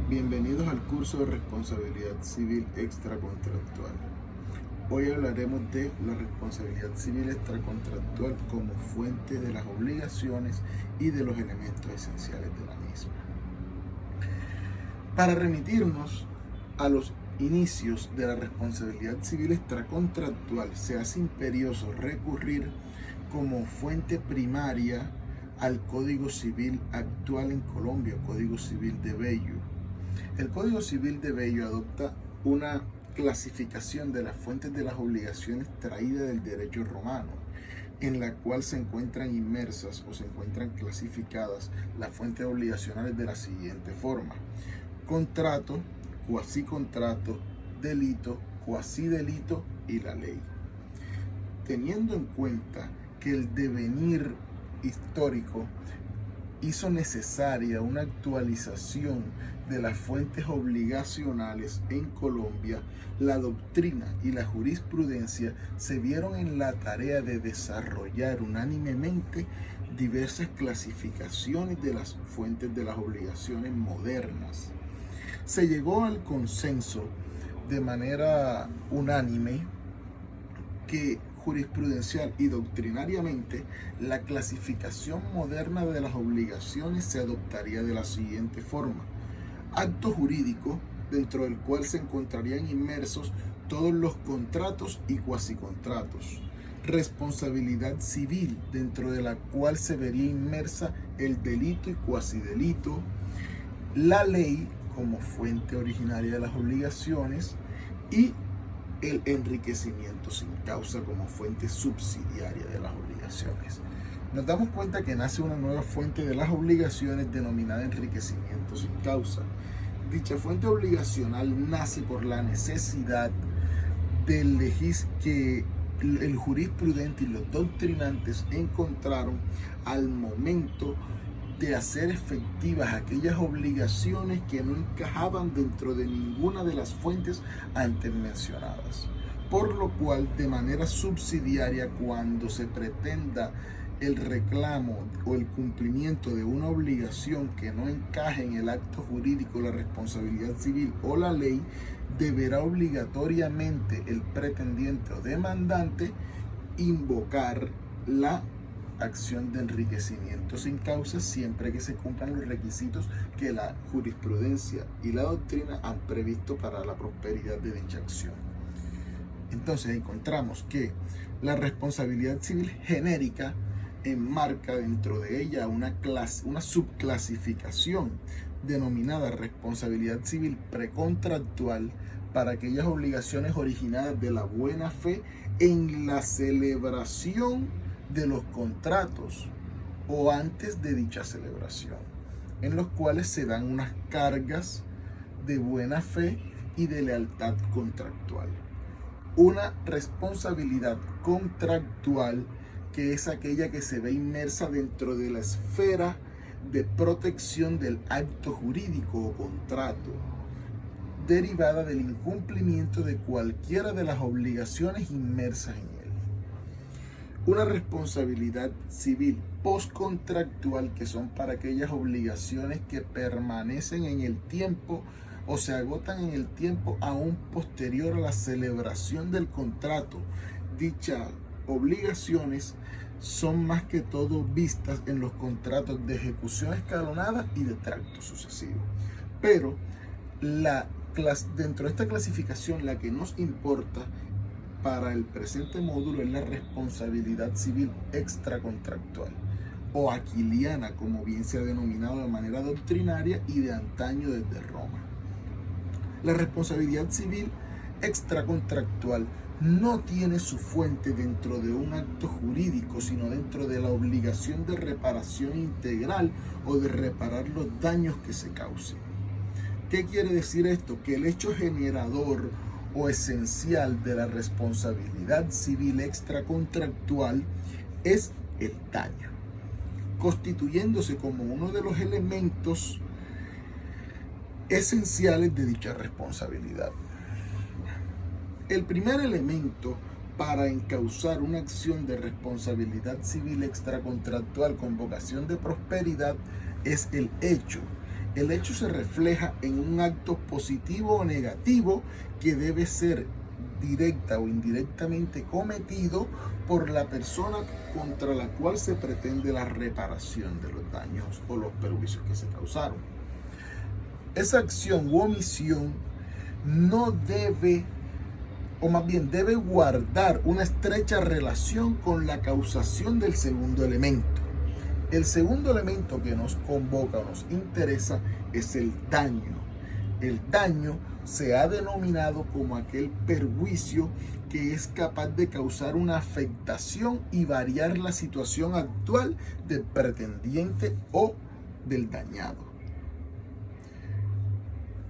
Bienvenidos al curso de responsabilidad civil extracontractual. Hoy hablaremos de la responsabilidad civil extracontractual como fuente de las obligaciones y de los elementos esenciales de la misma. Para remitirnos a los inicios de la responsabilidad civil extracontractual, se hace imperioso recurrir como fuente primaria al Código Civil actual en Colombia, Código Civil de Bello. El Código Civil de Bello adopta una clasificación de las fuentes de las obligaciones traída del derecho romano, en la cual se encuentran inmersas o se encuentran clasificadas las fuentes obligacionales de la siguiente forma: contrato, cuasicontrato, delito, cuasidelito y la ley. Teniendo en cuenta que el devenir histórico hizo necesaria una actualización de las fuentes obligacionales en Colombia, la doctrina y la jurisprudencia se vieron en la tarea de desarrollar unánimemente diversas clasificaciones de las fuentes de las obligaciones modernas. Se llegó al consenso de manera unánime que jurisprudencial y doctrinariamente la clasificación moderna de las obligaciones se adoptaría de la siguiente forma: acto jurídico, dentro del cual se encontrarían inmersos todos los contratos y cuasicontratos; responsabilidad civil, dentro de la cual se vería inmersa el delito y cuasidelito; la ley como fuente originaria de las obligaciones; y el enriquecimiento sin causa como fuente subsidiaria de las obligaciones. Nos damos cuenta que nace una nueva fuente de las obligaciones denominada enriquecimiento sin causa. Dicha fuente obligacional nace por la necesidad del que el jurisprudente y los doctrinantes encontraron al momento de hacer efectivas aquellas obligaciones que no encajaban dentro de ninguna de las fuentes antes mencionadas. Por lo cual, de manera subsidiaria, cuando se pretenda el reclamo o el cumplimiento de una obligación que no encaje en el acto jurídico, la responsabilidad civil o la ley, deberá obligatoriamente el pretendiente o demandante invocar la acción de enriquecimiento sin causa, siempre que se cumplan los requisitos que la jurisprudencia y la doctrina han previsto para la prosperidad de dicha acción. Entonces encontramos que la responsabilidad civil genérica enmarca dentro de ella una subclasificación denominada responsabilidad civil precontractual para aquellas obligaciones originadas de la buena fe en la celebración de los contratos o antes de dicha celebración, en los cuales se dan unas cargas de buena fe y de lealtad contractual. Una responsabilidad contractual, que es aquella que se ve inmersa dentro de la esfera de protección del acto jurídico o contrato, derivada del incumplimiento de cualquiera de las obligaciones inmersas en él. Una responsabilidad civil postcontractual, que son para aquellas obligaciones que permanecen en el tiempo o se agotan en el tiempo aún posterior a la celebración del contrato. Dichas obligaciones son más que todo vistas en los contratos de ejecución escalonada y de tracto sucesivo. Pero dentro de esta clasificación, la que nos importa para el presente módulo es la responsabilidad civil extracontractual, o aquiliana, como bien se ha denominado de manera doctrinaria y de antaño desde Roma. La responsabilidad civil extracontractual no tiene su fuente dentro de un acto jurídico, sino dentro de la obligación de reparación integral o de reparar los daños que se causen. ¿Qué quiere decir esto? Que el hecho generador o esencial de la responsabilidad civil extracontractual es el daño, constituyéndose como uno de los elementos esenciales de dicha responsabilidad. El primer elemento para encauzar una acción de responsabilidad civil extracontractual con vocación de prosperidad es el hecho El hecho se refleja en un acto positivo o negativo que debe ser directa o indirectamente cometido por la persona contra la cual se pretende la reparación de los daños o los perjuicios que se causaron. Esa acción u omisión no debe, o más bien debe guardar una estrecha relación con la causación del segundo elemento. El segundo elemento que nos convoca o nos interesa es el daño. El daño se ha denominado como aquel perjuicio que es capaz de causar una afectación y variar la situación actual del pretendiente o del dañado.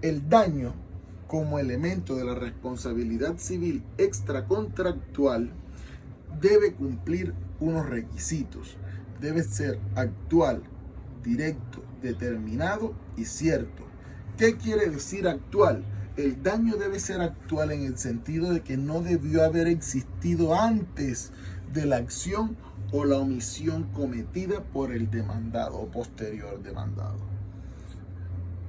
El daño, como elemento de la responsabilidad civil extracontractual, debe cumplir unos requisitos. Debe ser actual, directo, determinado y cierto. ¿Qué quiere decir actual? El daño debe ser actual en el sentido de que no debió haber existido antes de la acción o la omisión cometida por el demandado o posterior demandado.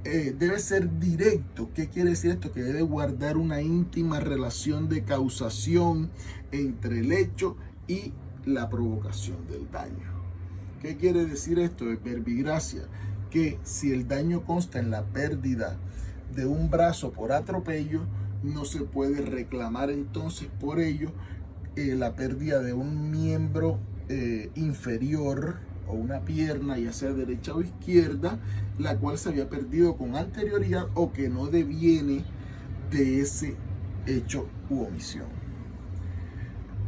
Debe ser directo. ¿Qué quiere decir esto? Que debe guardar una íntima relación de causación entre el hecho y la provocación del daño. ¿Qué quiere decir esto? Es verbigracia, que si el daño consta en la pérdida de un brazo por atropello, no se puede reclamar entonces por ello la pérdida de un miembro inferior o una pierna, ya sea derecha o izquierda, la cual se había perdido con anterioridad o que no deviene de ese hecho u omisión.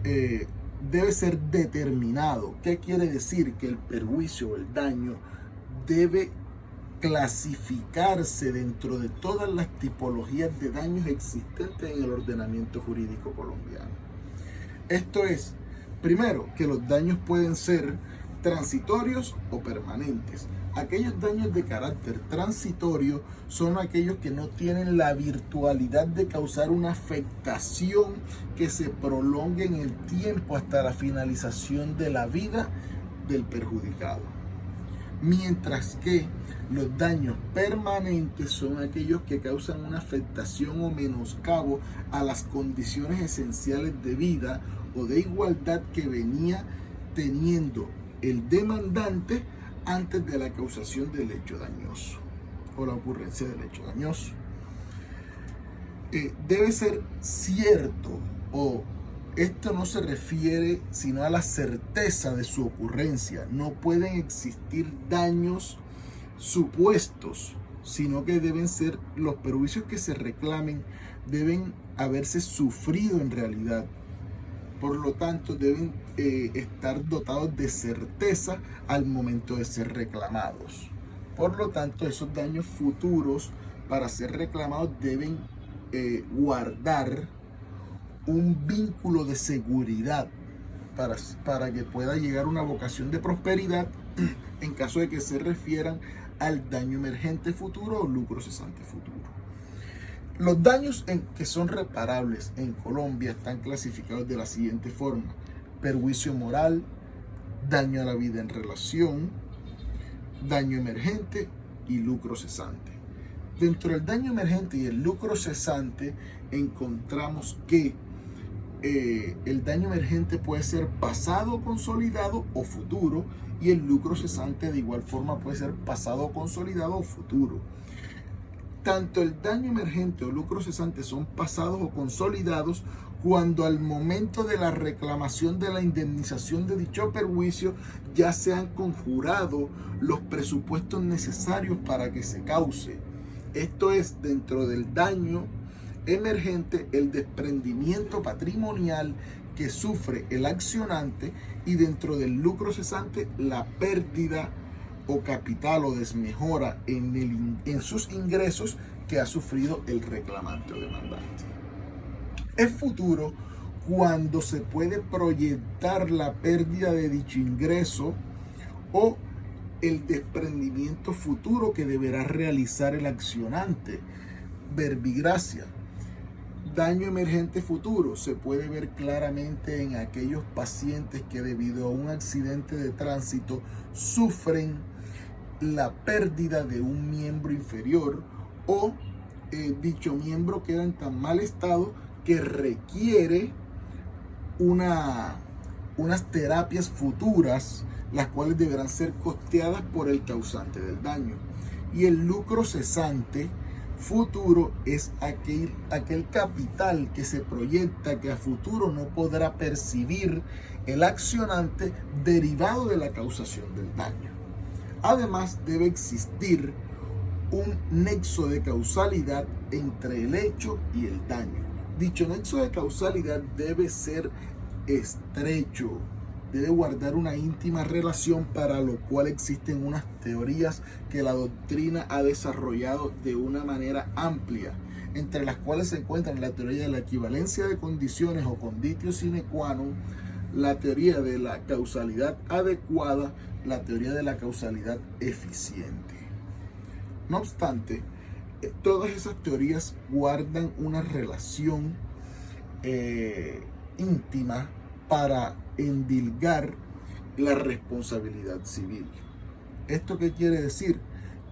Debe ser determinado. ¿Qué quiere decir? Que el perjuicio o el daño debe clasificarse dentro de todas las tipologías de daños existentes en el ordenamiento jurídico colombiano. Esto es, primero, que los daños pueden ser transitorios o permanentes. Aquellos daños de carácter transitorio son aquellos que no tienen la virtualidad de causar una afectación que se prolongue en el tiempo hasta la finalización de la vida del perjudicado. Mientras que los daños permanentes son aquellos que causan una afectación o menoscabo a las condiciones esenciales de vida o de igualdad que venía teniendo el demandante antes de la causación del hecho dañoso o la ocurrencia del hecho dañoso. Debe ser cierto, o esto no se refiere sino a la certeza de su ocurrencia. No pueden existir daños supuestos, sino que deben ser los perjuicios que se reclamen, deben haberse sufrido en realidad. Por lo tanto, deben estar dotados de certeza al momento de ser reclamados. Por lo tanto, esos daños futuros para ser reclamados deben guardar un vínculo de seguridad para que pueda llegar una vocación de prosperidad en caso de que se refieran al daño emergente futuro o lucro cesante futuro. Los daños que son reparables en Colombia están clasificados de la siguiente forma: perjuicio moral, daño a la vida en relación, daño emergente y lucro cesante. Dentro del daño emergente y el lucro cesante encontramos que el daño emergente puede ser pasado, consolidado o futuro, y el lucro cesante de igual forma puede ser pasado, consolidado o futuro. Tanto el daño emergente o lucro cesante son pasados o consolidados cuando al momento de la reclamación de la indemnización de dicho perjuicio ya se han conjurado los presupuestos necesarios para que se cause. Esto es, dentro del daño emergente, el desprendimiento patrimonial que sufre el accionante, y dentro del lucro cesante, la pérdida o capital o desmejora en sus ingresos que ha sufrido el reclamante o demandante. Es futuro cuando se puede proyectar la pérdida de dicho ingreso o el desprendimiento futuro que deberá realizar el accionante. Verbigracia. Daño emergente futuro se puede ver claramente en aquellos pacientes que debido a un accidente de tránsito sufren la pérdida de un miembro inferior o dicho miembro queda en tan mal estado que requiere unas terapias futuras, las cuales deberán ser costeadas por el causante del daño. Y el lucro cesante futuro es aquel capital que se proyecta que a futuro no podrá percibir el accionante derivado de la causación del daño. Además, debe existir un nexo de causalidad entre el hecho y el daño. Dicho nexo de causalidad debe ser estrecho, debe guardar una íntima relación, para lo cual existen unas teorías que la doctrina ha desarrollado de una manera amplia, entre las cuales se encuentran la teoría de la equivalencia de condiciones o conditio sine qua non, la teoría de la causalidad adecuada, la teoría de la causalidad eficiente. No obstante, todas esas teorías guardan una relación íntima para endilgar la responsabilidad civil. ¿Esto qué quiere decir?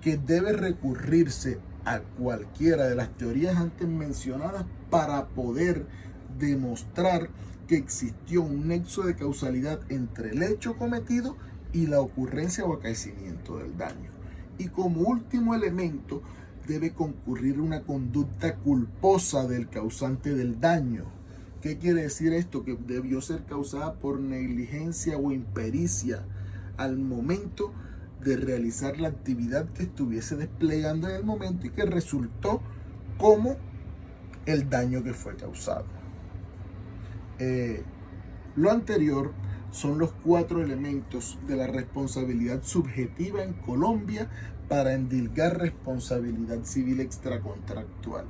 Que debe recurrirse a cualquiera de las teorías antes mencionadas para poder demostrar que existió un nexo de causalidad entre el hecho cometido y la ocurrencia o acaecimiento del daño. Y como último elemento, debe concurrir una conducta culposa del causante del daño. ¿Qué quiere decir esto? Que debió ser causada por negligencia o impericia al momento de realizar la actividad que estuviese desplegando en el momento y que resultó como el daño que fue causado. Lo anterior son los 4 elementos de la responsabilidad subjetiva en Colombia para endilgar responsabilidad civil extracontractual.